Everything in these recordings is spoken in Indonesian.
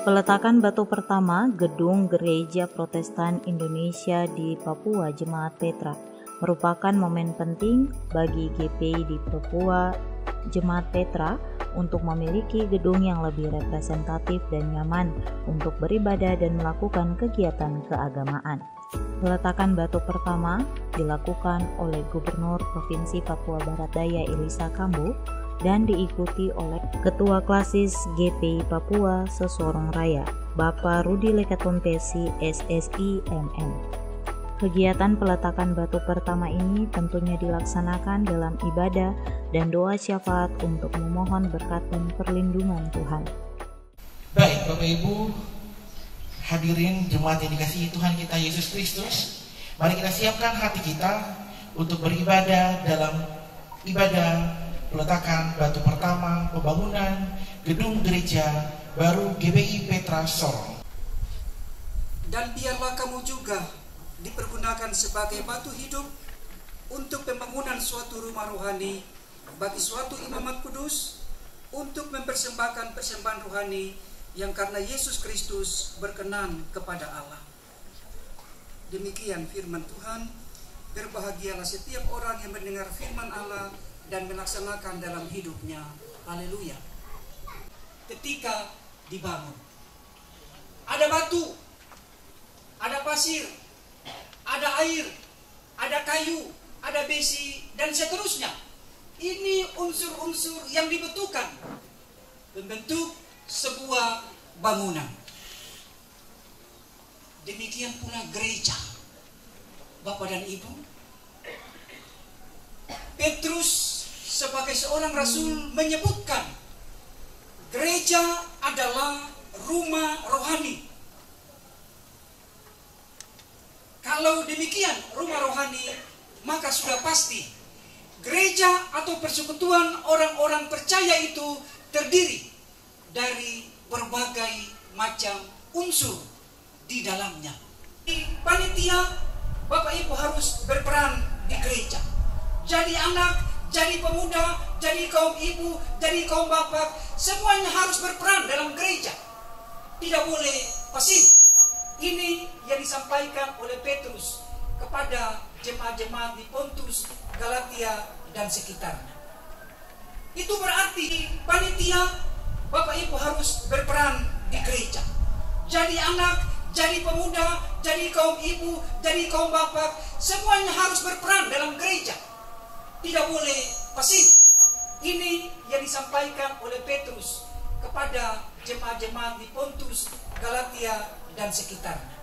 Peletakan batu pertama gedung Gereja Protestan Indonesia di Papua Jemaat Petra merupakan momen penting bagi GPI di Papua Jemaat Petra untuk memiliki gedung yang lebih representatif dan nyaman untuk beribadah dan melakukan kegiatan keagamaan. Peletakan batu pertama dilakukan oleh Gubernur Provinsi Papua Barat Daya Elisa Kambu dan diikuti oleh Ketua Klasis GPI Papua Sesorong Raya, Bapak Rudi Lekatompesi SSI MM. Kegiatan peletakan batu pertama ini tentunya dilaksanakan dalam ibadah dan doa syafaat untuk memohon berkat dan perlindungan Tuhan. Baik Bapak Ibu, hadirin jemaat yang dikasihi Tuhan kita Yesus Kristus, mari kita siapkan hati kita untuk beribadah dalam ibadah peletakan batu pertama pembangunan gedung gereja baru GPI Petra Sorong. Dan biarlah kamu juga dipergunakan sebagai batu hidup untuk pembangunan suatu rumah rohani bagi suatu imamat kudus, untuk mempersembahkan persembahan rohani yang karena Yesus Kristus berkenan kepada Allah. Demikian firman Tuhan. Berbahagialah setiap orang yang mendengar firman Allah dan melaksanakan dalam hidupnya. Haleluya. Ketika dibangun, ada batu, ada pasir, ada air, ada kayu, ada besi, dan seterusnya. Ini unsur-unsur yang dibutuhkan membentuk sebuah bangunan. Demikian pula gereja. Bapak dan Ibu, Petrus sebagai seorang rasul menyebutkan gereja adalah rumah rohani. Kalau demikian rumah rohani, maka sudah pasti gereja atau persekutuan orang-orang percaya itu terdiri dari berbagai macam unsur di dalamnya. Panitia, Bapak Ibu harus berperan di gereja. Jadi anak, jadi pemuda, jadi kaum ibu, jadi kaum bapak, semuanya harus berperan dalam gereja. Tidak boleh pasif. Ini yang disampaikan oleh Petrus kepada jemaat-jemaat di Pontus, Galatia, dan sekitarnya. Itu berarti panitia, Bapak Ibu harus berperan di gereja. Jadi anak, jadi pemuda, jadi kaum ibu, jadi kaum bapak, semuanya harus berperan dalam gereja. Tidak boleh pasif. Ini yang disampaikan oleh Petrus kepada jemaat-jemaat di Pontus, Galatia, dan sekitarnya.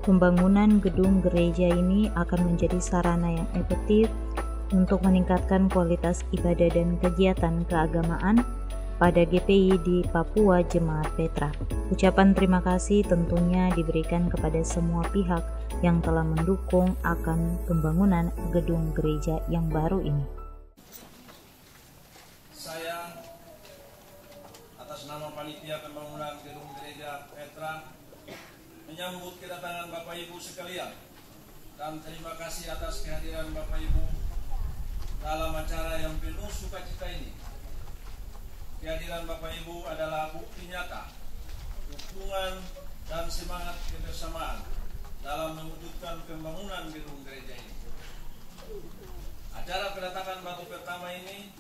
Pembangunan gedung gereja ini akan menjadi sarana yang efektif untuk meningkatkan kualitas ibadah dan kegiatan keagamaan pada GPI di Papua Jemaat Petra. Ucapan terima kasih tentunya diberikan kepada semua pihak yang telah mendukung akan pembangunan gedung gereja yang baru ini. Saya atas nama panitia pembangunan gedung gereja Petra menyambut kedatangan Bapak Ibu sekalian dan terima kasih atas kehadiran Bapak Ibu dalam acara yang penuh sukacita ini. Kehadiran Bapak Ibu adalah bukti nyata dukungan dan semangat kebersamaan dalam mewujudkan pembangunan gedung gereja ini. Acara peletakan batu pertama ini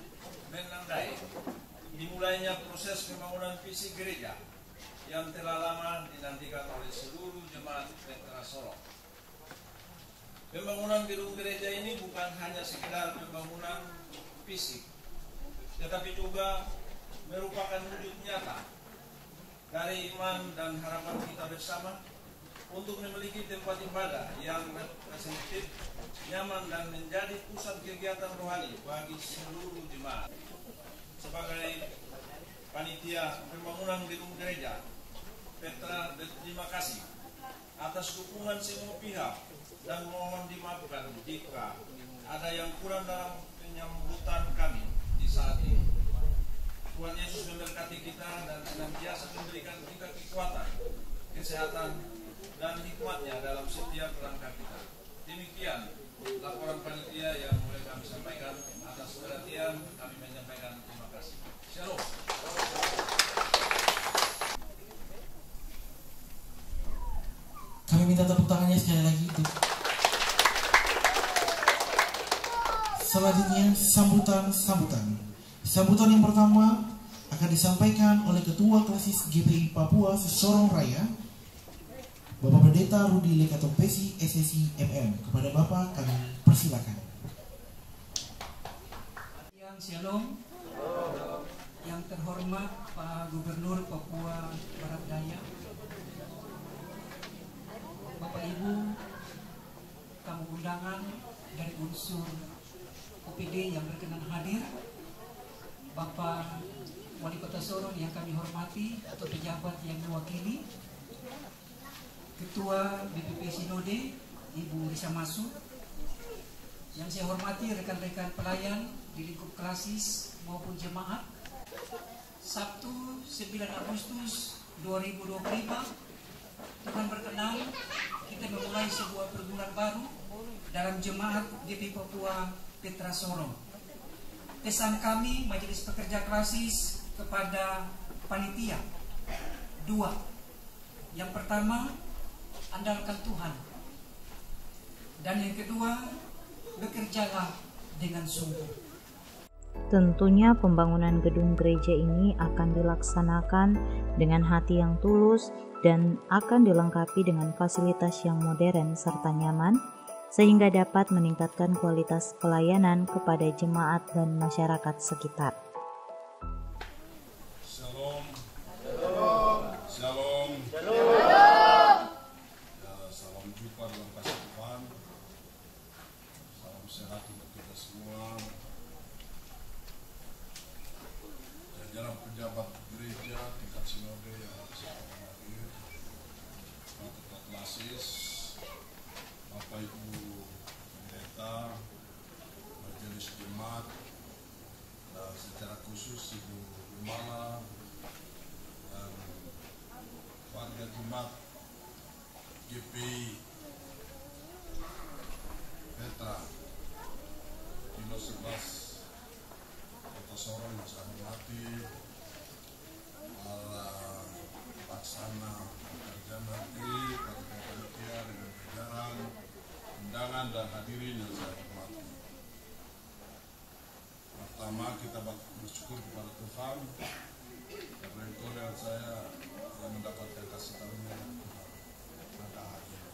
menandai dimulainya proses pembangunan fisik gereja yang telah lama dinantikan oleh seluruh jemaat Petra Sorong. Pembangunan gedung gereja ini bukan hanya sekedar pembangunan fisik, tetapi juga merupakan wujud nyata dari iman dan harapan kita bersama untuk memiliki tempat ibadah yang representatif, nyaman, dan menjadi pusat kegiatan rohani bagi seluruh jemaat. Sebagai panitia pembangunan gedung gereja Petra berterima kasih atas dukungan semua pihak dan mohon dimaafkan jika ada yang kurang dalam penyambutan kami di saat ini. Tuhan Yesus memberkati kita dan senantiasa memberikan kita kekuatan, kesehatan, dan hikmatnya dalam setiap langkah kita. Demikian laporan panitia yang boleh kami sampaikan. Atas perhatian kami menyampaikan terima kasih. Shalom. Kami minta tepuk tangannya sekali lagi itu. Selanjutnya sambutan. Sambutan yang pertama akan disampaikan oleh Ketua Klasis GPI Papua Sesorong Raya, Bapak Pendeta Rudi Lekatompesi SSI MM. Kepada Bapak kami persilakan. Yang Shalom, yang terhormat Pak Gubernur Papua Barat Daya, Bapak Ibu, tamu undangan dari unsur OPD yang berkenan hadir, Bapak Wali Kota Sorong yang kami hormati atau pejabat yang mewakili, Ketua BPP Sinode Ibu Risa Masuk, yang saya hormati rekan-rekan pelayan di lingkup klasis maupun jemaat. Sabtu 9 Agustus 2025, Tuhan berkenan kita memulai sebuah perguruan baru dalam jemaat GPI Papua Petra Sorong. Pesan kami Majelis Pekerja Klasis kepada panitia 2. Yang pertama, andalkan Tuhan. Dan yang kedua, bekerjalah dengan sungguh. Tentunya pembangunan gedung gereja ini akan dilaksanakan dengan hati yang tulus dan akan dilengkapi dengan fasilitas yang modern serta nyaman, sehingga dapat meningkatkan kualitas pelayanan kepada jemaat dan masyarakat sekitar. Shalom. Shalom. Ya, salam jumpa dalam kasih Tuhan. Salam sehat untuk kita semua. Jajaran pejabat gereja tingkat sinode yang saya hormati, Pak Ketua Klasis, Bapak Ibu Pendeta, Majelis Jemaat, dan secara khusus Ibu Gembala dan warga jemaat GPI Petra Kilo 11 Kota Sorong yang saya hormati, para pelaksana pekerja nanti, para panitia dengan jajaran, undangan dan hadirin yang saya hormati. Pertama kita bersyukur kepada Tuhan karena Engkau dan saya yang mendapatkan kasih karunia Tuhan pada hari ini.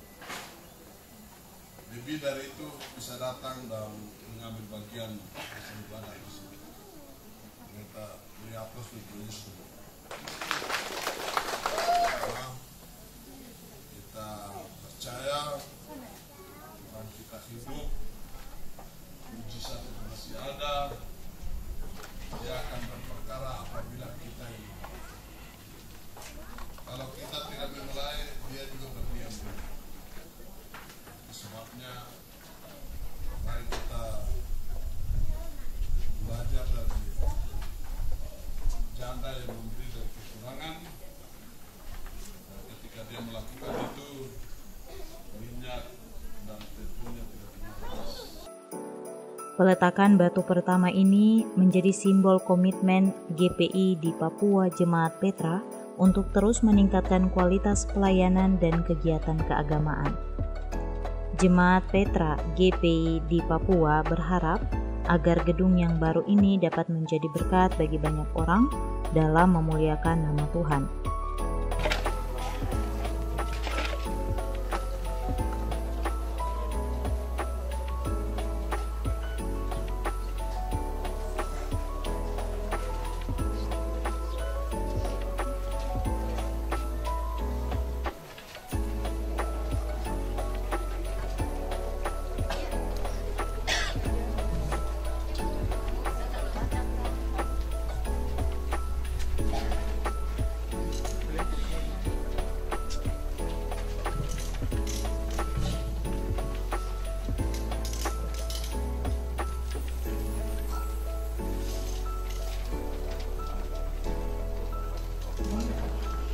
Lebih dari itu bisa datang dan mengambil bagian dalam ibadah di sini. Kita beri aplaus untuk Yesus. Kita percaya Tuhan kita hidup, mujizat itu masih ada. Dia akan berperkara apabila kita hidup. Kalau kita tidak memulai, dia juga berdiam diri. Sebabnya mari kita belajar dari janda yang memberi dari kekurangan, dan ketika dia melakukan itu, minyak dan tentunya tidak habis. Peletakan batu pertama ini menjadi simbol komitmen GPI di Papua Jemaat Petra untuk terus meningkatkan kualitas pelayanan dan kegiatan keagamaan. Jemaat Petra GPI di Papua berharap agar gedung yang baru ini dapat menjadi berkat bagi banyak orang dalam memuliakan nama Tuhan.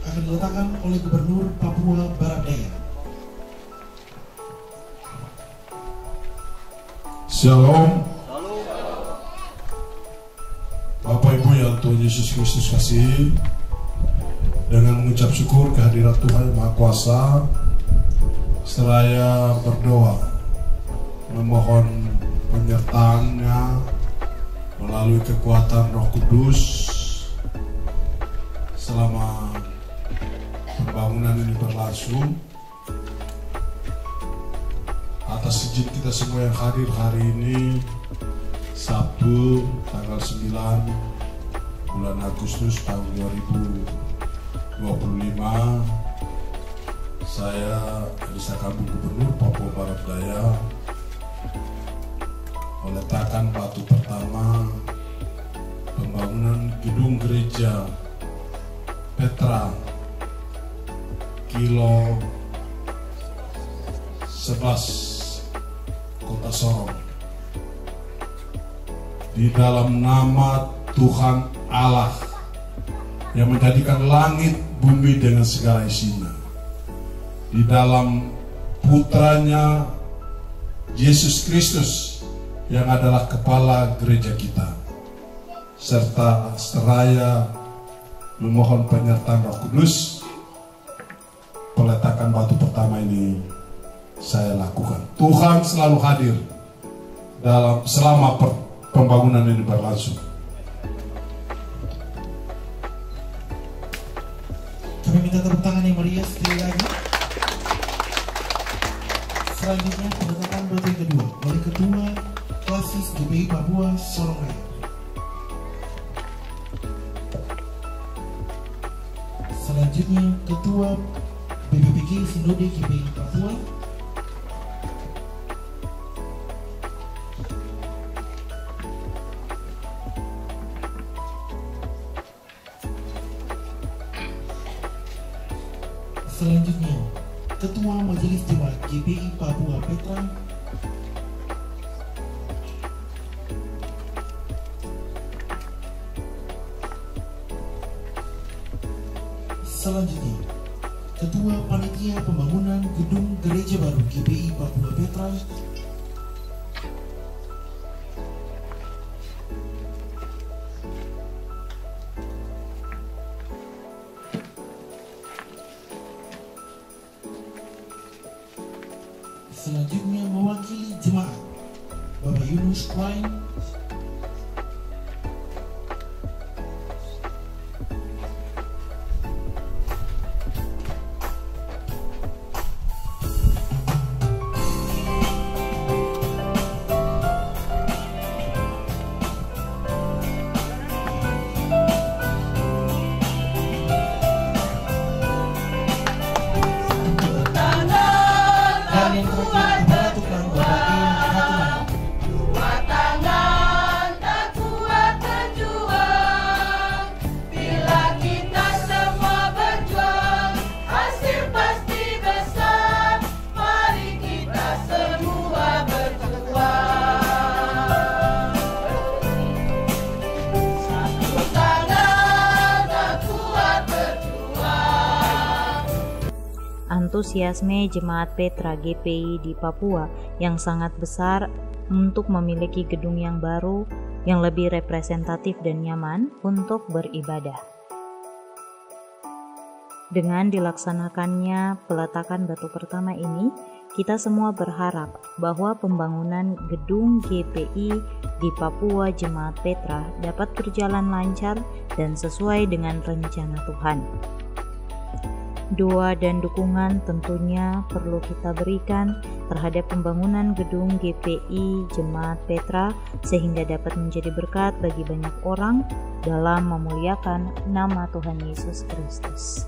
Akan diletakkan oleh Gubernur Papua Barat Daya. Shalom. Bapak Ibu yang Tuhan Yesus Kristus kasih, dengan mengucap syukur kehadirat Tuhan Maha Kuasa, seraya berdoa memohon penyertaannya melalui kekuatan Roh Kudus selama pembangunan ini berlangsung. Atas izin kita semua yang hadir hari ini, Sabtu tanggal 9 bulan Agustus tahun 2025, saya Elisa Kambu, Gubernur Papua Barat Daya, meletakkan batu pertama pembangunan gedung gereja Petra Kilo 11 Kota Sorong, di dalam nama Tuhan Allah yang menjadikan langit bumi dengan segala isinya, di dalam putranya Yesus Kristus yang adalah kepala gereja kita, serta seraya memohon penyertaan Roh Kudus. Peletakan batu pertama ini saya lakukan. Tuhan selalu hadir selama pembangunan ini berlangsung. Kami minta tepuk tangan yang meriah sekali lagi. Selanjutnya peletakan batu yang kedua oleh Ketua Klasis GPI Papua Sorong Raya. Selanjutnya Ketua BPPG Sinode GPI Papua. Selanjutnya Ketua Majelis Jemaat GPI Papua Petra. Selanjutnya Ketua Panitia Pembangunan Gedung Gereja Baru GPI Papua Petra. Selanjutnya mewakili jemaat Bapak Yunus Klein. Antusiasme Jemaat Petra GPI di Papua yang sangat besar untuk memiliki gedung yang baru yang lebih representatif dan nyaman untuk beribadah. Dengan dilaksanakannya peletakan batu pertama ini, kita semua berharap bahwa pembangunan gedung GPI di Papua Jemaat Petra dapat berjalan lancar dan sesuai dengan rencana Tuhan. Doa dan dukungan tentunya perlu kita berikan terhadap pembangunan gedung GPI Jemaat Petra sehingga dapat menjadi berkat bagi banyak orang dalam memuliakan nama Tuhan Yesus Kristus.